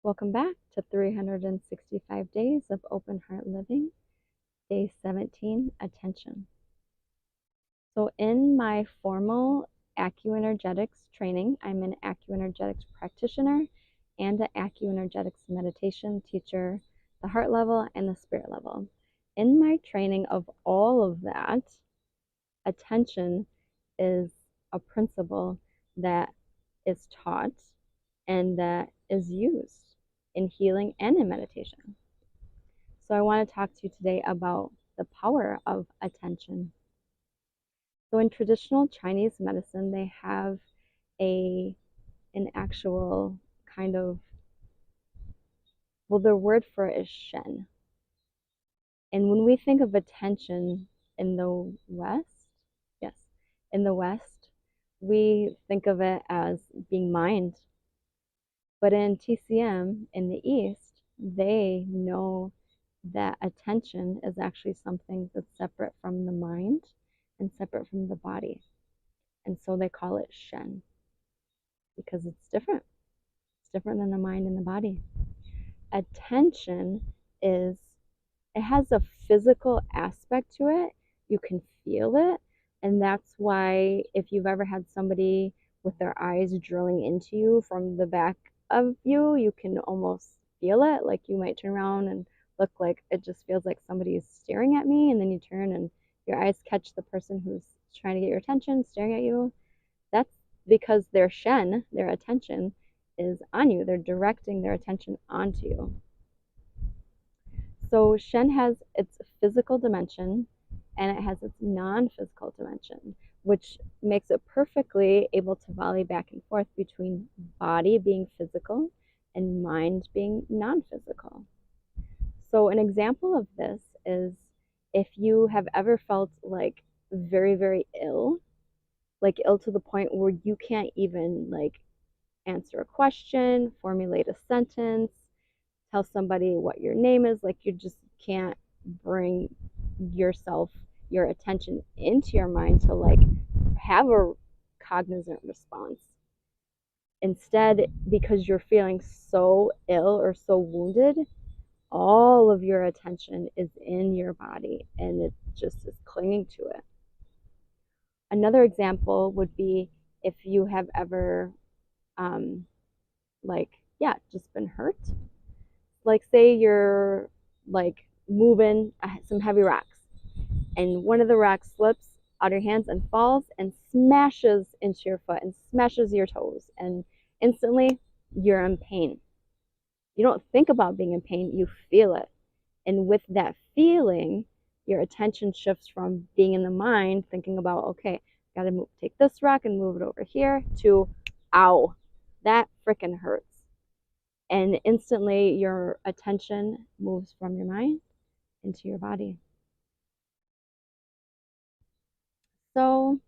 Welcome back to 365 Days of Open Heart Living, Day 17, Attention. So in my formal acuenergetics training, I'm an acuenergetics practitioner and an acuenergetics meditation teacher, the heart level and the spirit level. In my training of all of that, attention is a principle that is taught and that is used in healing and in meditation. So I want to talk to you today about the power of attention. So in traditional Chinese medicine, they have an actual kind of, well, their word for it is Shen. And when we think of attention in the West, yes, in the West, we think of it as being mind. But in TCM, in the East, they know that attention is actually something that's separate from the mind and separate from the body. And so they call it Shen because it's different. It's different than the mind and the body. Attention is, it has a physical aspect to it. You can feel it. And that's why if you've ever had somebody with their eyes drilling into you from the back of you, you can almost feel it. Like you might turn around and look like it just feels like somebody is staring at me, and then you turn and your eyes catch the person who's trying to get your attention, staring at you. That's because their Shen, their attention, is on you. They're directing their attention onto you. So Shen has its physical dimension and it has its non-physical dimension, which makes it perfectly able to volley back and forth between body being physical and mind being non-physical. So an example of this is if you have ever felt like very, very ill, like ill to the point where you can't even like answer a question, formulate a sentence, tell somebody what your name is, like you just can't bring yourself, your attention into your mind to like have a cognizant response. Instead, because you're feeling so ill or so wounded, all of your attention is in your body and it just is clinging to it. Another example would be if you have ever just been hurt. Like say you're like moving some heavy rocks and one of the rocks slips out of your hands and falls and smashes into your foot and smashes your toes, and instantly you're in pain. You don't think about being in pain, you feel it. And with that feeling, your attention shifts from being in the mind, thinking about, okay, gotta take this rock and move it over here, to, ow, that freaking hurts. And instantly your attention moves from your mind into your body. So,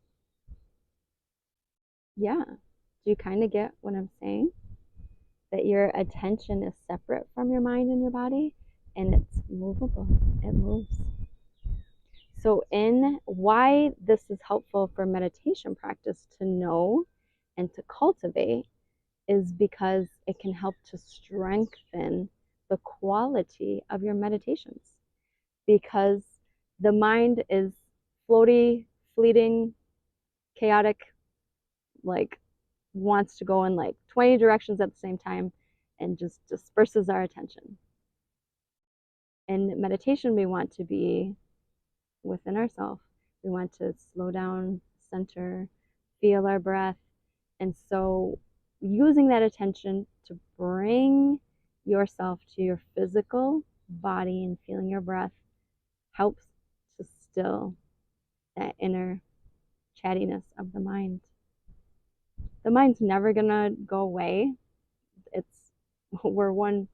yeah, do you kind of get what I'm saying? That your attention is separate from your mind and your body, and it's movable, it moves. So in why this is helpful for meditation practice to know and to cultivate is because it can help to strengthen the quality of your meditations, because the mind is floaty, fleeting, chaotic, like wants to go in like 20 directions at the same time and just disperses our attention. In meditation, we want to be within ourselves. We want to slow down, center, feel our breath. And so using that attention to bring yourself to your physical body and feeling your breath helps to still that inner chattiness of the mind. The mind's never gonna go away. We're one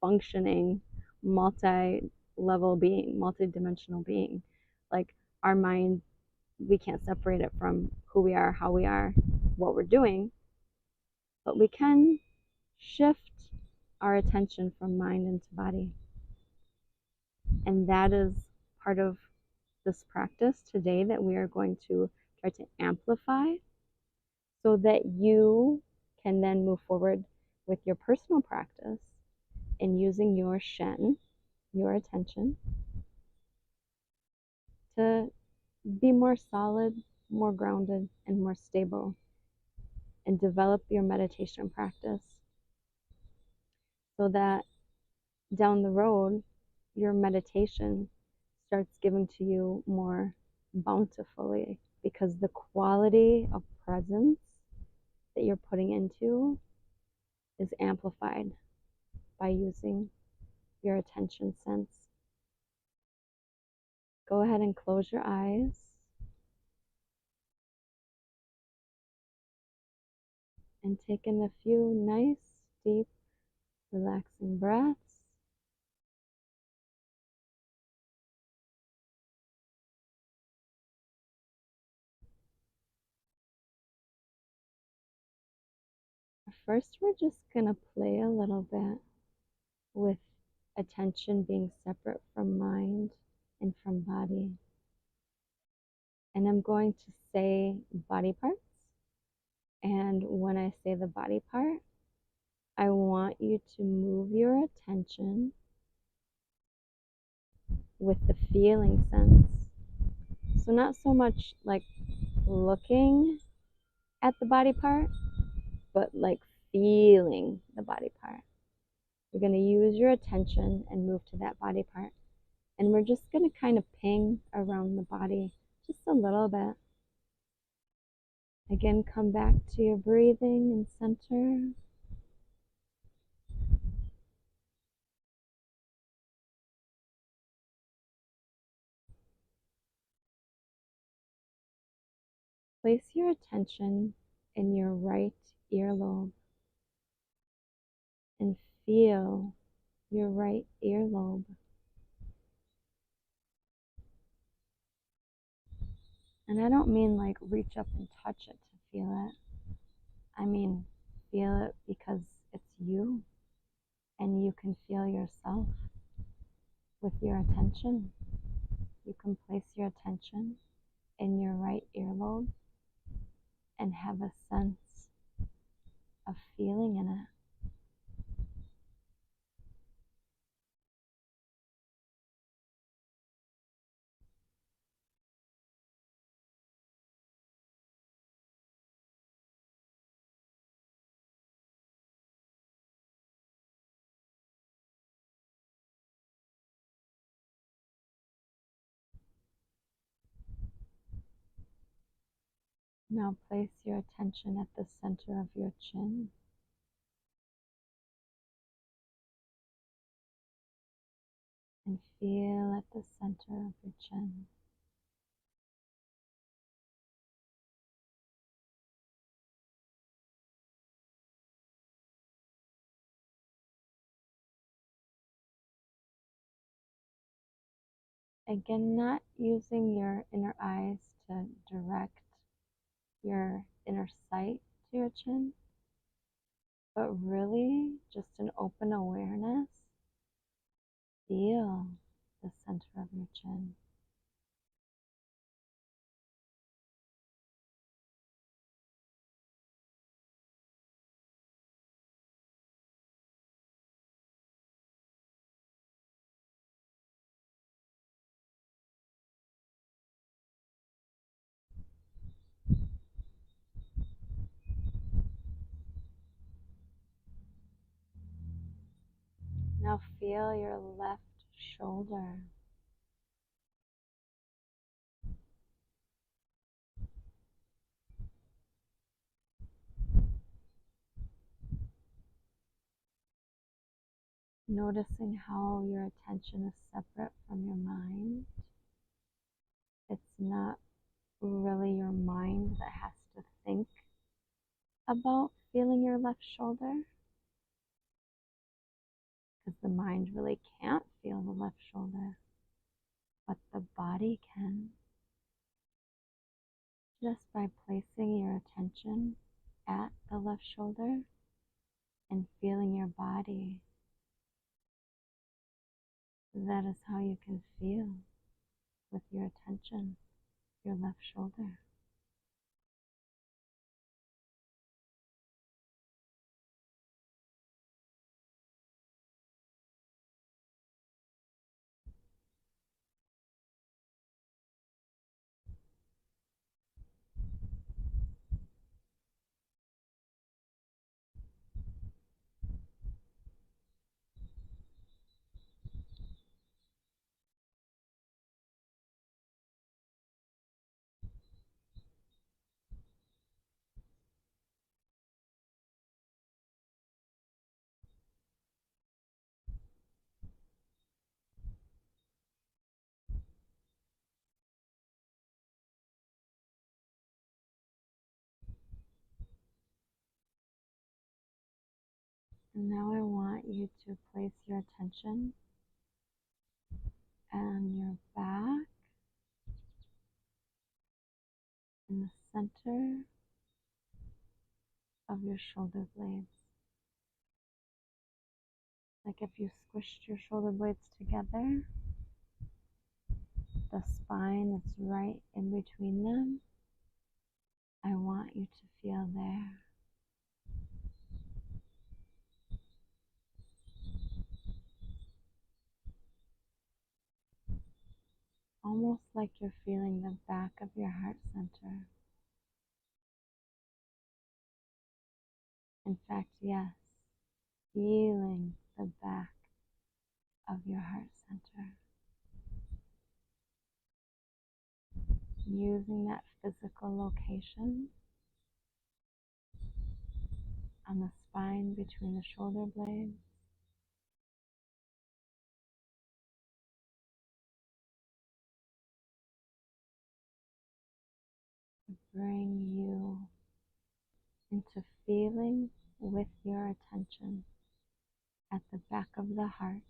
functioning multi-level being, multi-dimensional being. Like our mind, we can't separate it from who we are, how we are, what we're doing, but we can shift our attention from mind into body. And that is part of this practice today that we are going to try to amplify so that you can then move forward with your personal practice and using your Shen, your attention, to be more solid, more grounded, and more stable, and develop your meditation practice so that down the road, your meditation starts giving to you more bountifully, because the quality of presence that you're putting into is amplified by using your attention sense. Go ahead and close your eyes. And take in a few nice, deep, relaxing breaths. First, we're just going to play a little bit with attention being separate from mind and from body. And I'm going to say body parts. And when I say the body part, I want you to move your attention with the feeling sense. So not so much like looking at the body part, but like feeling the body part. You're going to use your attention and move to that body part. And we're just going to kind of ping around the body just a little bit. Again, come back to your breathing and center. Place your attention in your right earlobe and feel your right earlobe. And I don't mean like reach up and touch it to feel it. I mean, feel it because it's you and you can feel yourself with your attention. You can place your attention in your right earlobe and have a sense of feeling in it. Now place your attention at the center of your chin. And feel at the center of your chin. Again, not using your inner eyes to direct your inner sight to your chin, but really just an open awareness. Feel the center of your chin. Now feel your left shoulder. Noticing how your attention is separate from your mind. It's not really your mind that has to think about feeling your left shoulder, because the mind really can't feel the left shoulder, but the body can. Just by placing your attention at the left shoulder and feeling your body, that is how you can feel with your attention, your left shoulder. And now I want you to place your attention on your back in the center of your shoulder blades. Like if you squished your shoulder blades together, the spine that's right in between them, I want you to feel there. Almost like you're feeling the back of your heart center. In fact, yes, feeling the back of your heart center. Using that physical location on the spine between the shoulder blades to bring you into feeling with your attention at the back of the heart.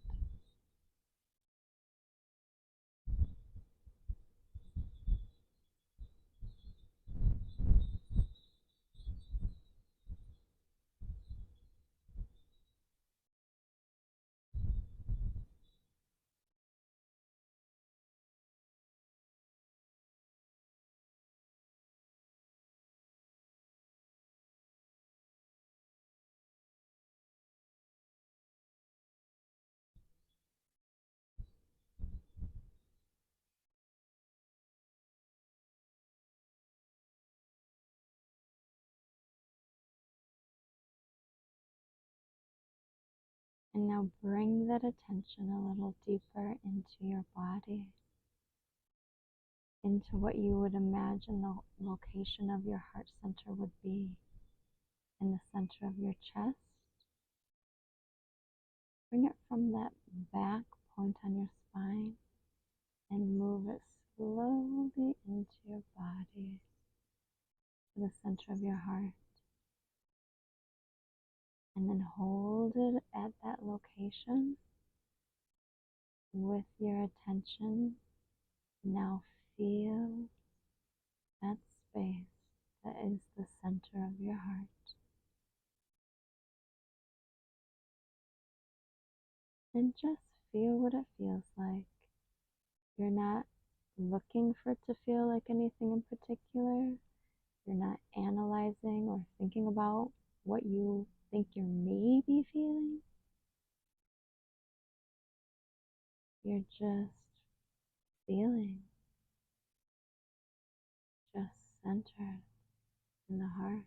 And now bring that attention a little deeper into your body, into what you would imagine the location of your heart center would be, in the center of your chest. Bring it from that back point on your spine and move it slowly into your body, to the center of your heart. And then hold it at that location with your attention. Now feel that space that is the center of your heart. And just feel what it feels like. You're not looking for it to feel like anything in particular. You're not analyzing or thinking about what you think you may be feeling. You're just feeling, just centered in the heart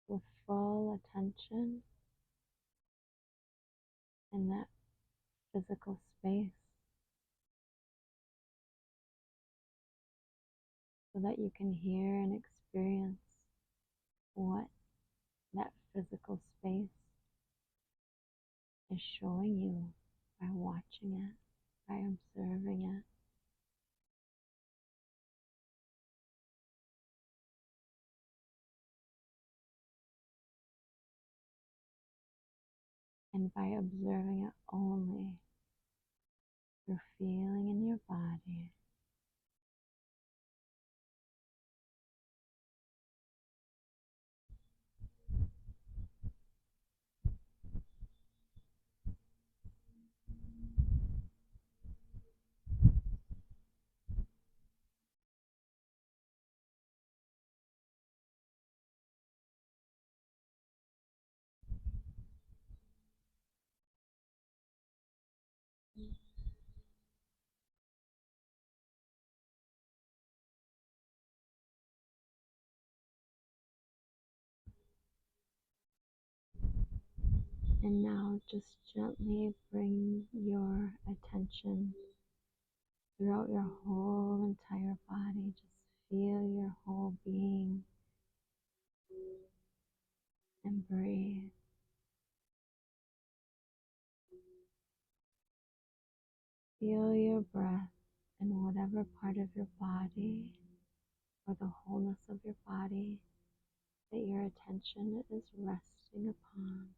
with full attention in that physical space so that you can hear and experience what that physical space is showing you by watching it, by observing it. And by observing it only, you're feeling in your body. And now just gently bring your attention throughout your whole entire body. Just feel your whole being and breathe. Feel your breath in whatever part of your body or the wholeness of your body that your attention is resting upon.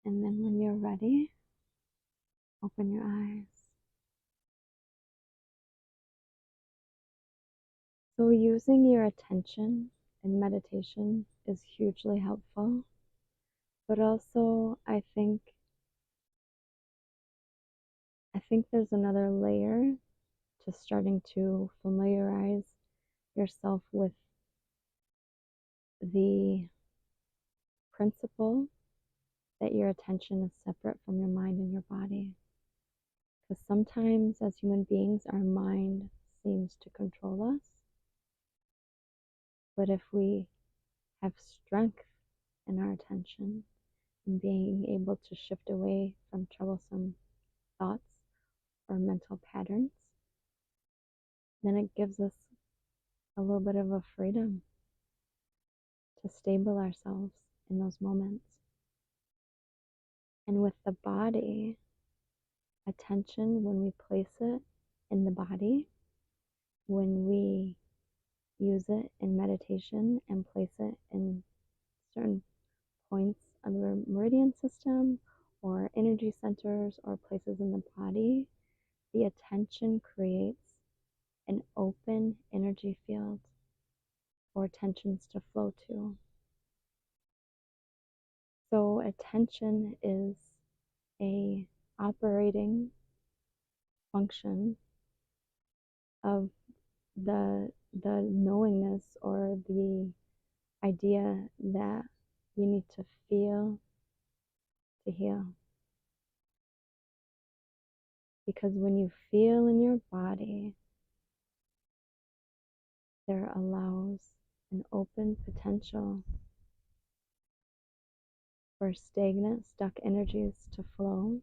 And then when you're ready, open your eyes. So using your attention in meditation is hugely helpful, but also I think there's another layer to starting to familiarize yourself with the principle that your attention is separate from your mind and your body. Because sometimes as human beings, our mind seems to control us. But if we have strength in our attention and being able to shift away from troublesome thoughts or mental patterns, then it gives us a little bit of a freedom to stable ourselves in those moments. And with the body, attention, when we place it in the body, when we use it in meditation and place it in certain points of the meridian system or energy centers or places in the body, the attention creates an open energy field for tensions to flow to. So attention is a operating function of the knowingness or the idea that you need to feel to heal. Because when you feel in your body, there allows an open potential for stagnant, stuck energies to flow.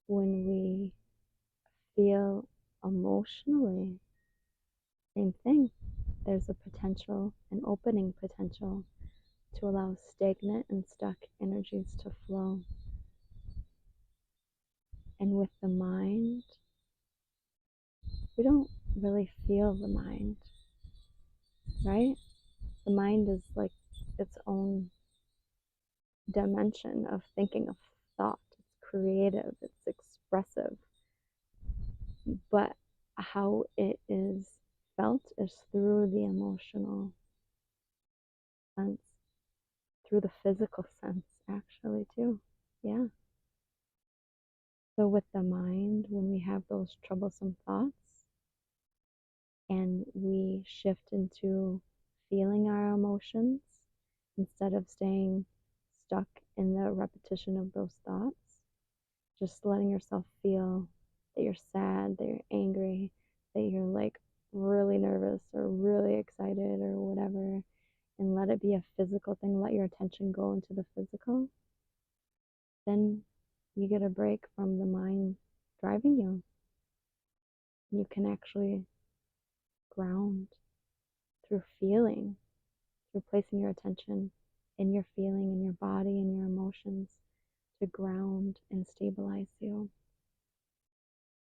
When we feel emotionally, same thing. There's a potential, an opening potential to allow stagnant and stuck energies to flow. And with the mind, we don't really feel the mind, right? The mind is like its own dimension of thinking, of thought. It's creative, it's expressive. But how it is felt is through the emotional sense, through the physical sense, actually, too. Yeah. So, with the mind, when we have those troublesome thoughts and we shift into feeling our emotions instead of staying stuck in the repetition of those thoughts, just letting yourself feel that you're sad, that you're angry, that you're like really nervous or really excited or whatever, and let it be a physical thing. Let your attention go into the physical. Then you get a break from the mind driving you. You can actually ground through feeling, through placing your attention in your feeling, in your body, in your emotions, to ground and stabilize you.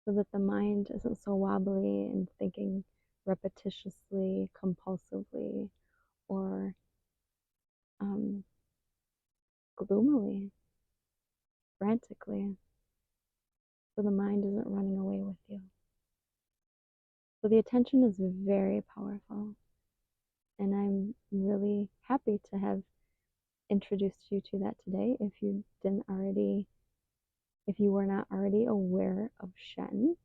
So that the mind isn't so wobbly and thinking repetitiously, compulsively, or gloomily, frantically. so the mind isn't running away with you. So the attention is very powerful. And I'm really happy to have introduced you to that today. If you were not already aware of Shen,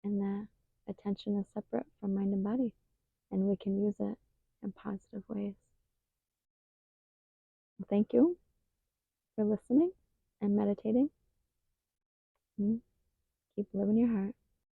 and that attention is separate from mind and body, and we can use it in positive ways. Well, thank you for listening and meditating. Keep living your heart.